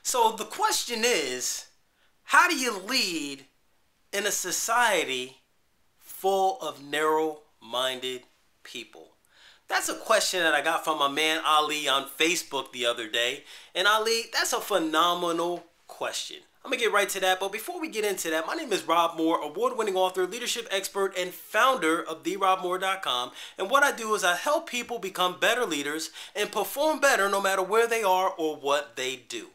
So the question is, how do you lead in a society full of narrow-minded people? That's a question that I got from my man Ali on Facebook the other day. And Ali, that's a phenomenal question. I'm going to get right to that, but before we get into that, my name is Rob Moore, award-winning author, leadership expert, and founder of therobmoore.com. And what I do is I help people become better leaders and perform better no matter where they are or what they do.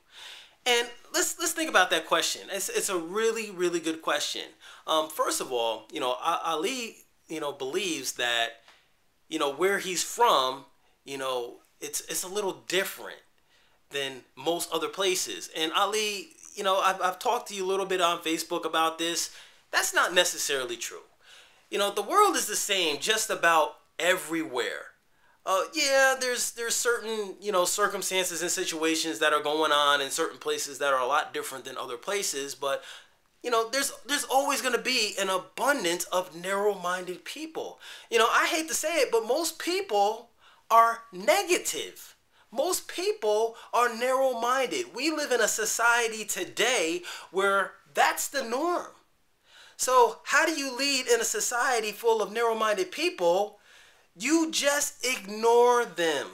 And let's think about that question. It's a really, really good question. First of all, Ali, believes that, where he's from, it's a little different than most other places. And Ali, I've talked to you a little bit on Facebook about this. That's not necessarily true. The world is the same just about everywhere. Yeah, there's certain, circumstances and situations that are going on in certain places that are a lot different than other places, but there's always going to be an abundance of narrow-minded people. I hate to say it, but most people are negative. Most people are narrow-minded. We live in a society today where that's the norm. So how do you lead in a society full of narrow-minded people? You just ignore them.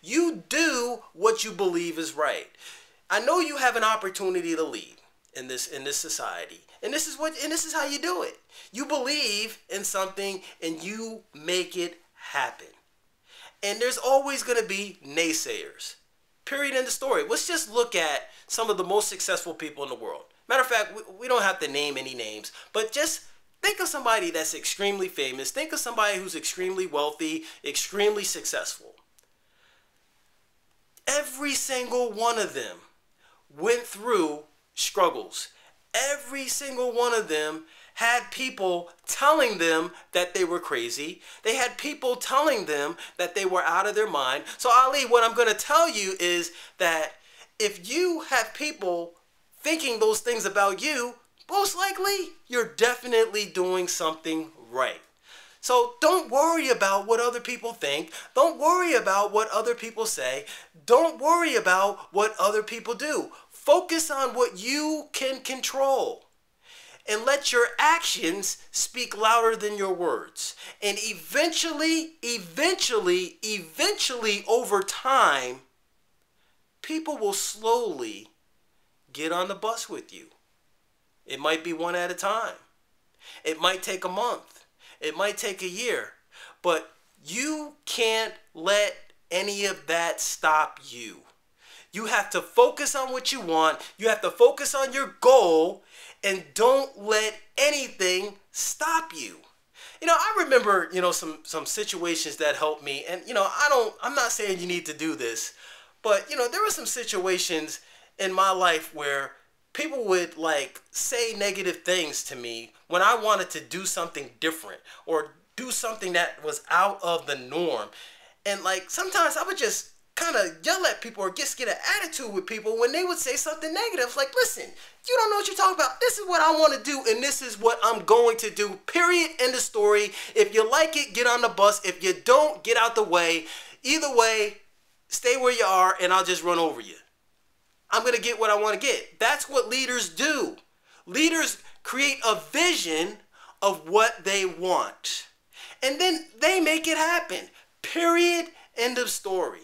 You do what you believe is right. I know you have an opportunity to lead in this society. And this is how you do it. You believe in something and you make it happen. And there's always going to be naysayers. Period, end of story. Let's just look at some of the most successful people in the world. Matter of fact, we don't have to name any names, but just think of somebody that's extremely famous. Think of somebody who's extremely wealthy, extremely successful. Every single one of them went through struggles. Every single one of them had people telling them that they were crazy. They had people telling them that they were out of their mind. So Ali, what I'm going to tell you is that if you have people thinking those things about you, most likely you're definitely doing something right. So don't worry about what other people think. Don't worry about what other people say. Don't worry about what other people do. Focus on what you can control. And let your actions speak louder than your words. And eventually, over time, people will slowly get on the bus with you. It might be one at a time. It might take a month. It might take a year. But you can't let any of that stop you. You have to focus on what you want. You have to focus on your goal. And don't let anything stop you. I remember, some situations that helped me. And, I'm not saying you need to do this. But, there were some situations in my life where people would say negative things to me when I wanted to do something different or do something that was out of the norm. And sometimes I would just kind of yell at people or just get an attitude with people when they would say something negative. Like, listen, you don't know what you're talking about. This is what I want to do and this is what I'm going to do. Period. End of story. If you like it, get on the bus. If you don't, get out the way. Either way, stay where you are and I'll just run over you. I'm going to get what I want to get. That's what leaders do. Leaders create a vision of what they want. And then they make it happen. Period. End of story.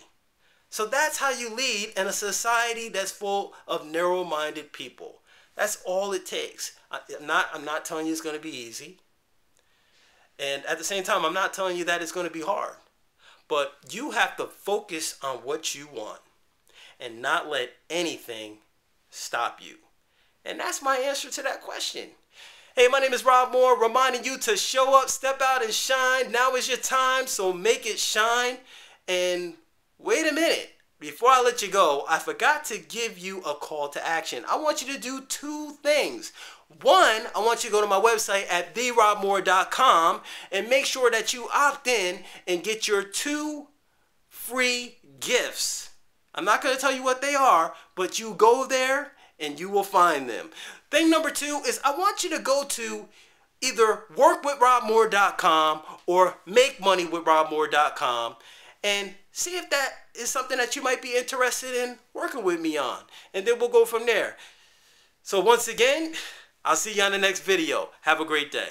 So that's how you lead in a society that's full of narrow-minded people. That's all it takes. I'm not telling you it's going to be easy. And at the same time, I'm not telling you that it's going to be hard. But you have to focus on what you want and not let anything stop you. And that's my answer to that question. Hey, my name is Rob Moore, reminding you to show up, step out, and shine. Now is your time, so make it shine. And wait a minute. Before I let you go, I forgot to give you a call to action. I want you to do two things. One, I want you to go to my website at therobmoore.com and make sure that you opt in and get your 2 free gifts. I'm not going to tell you what they are, but you go there and you will find them. Thing number 2 is I want you to go to either workwithrobmoore.com or makemoneywithrobmoore.com and See if that is something that you might be interested in working with me on. And then we'll go from there. So once again, I'll see you on the next video. Have a great day.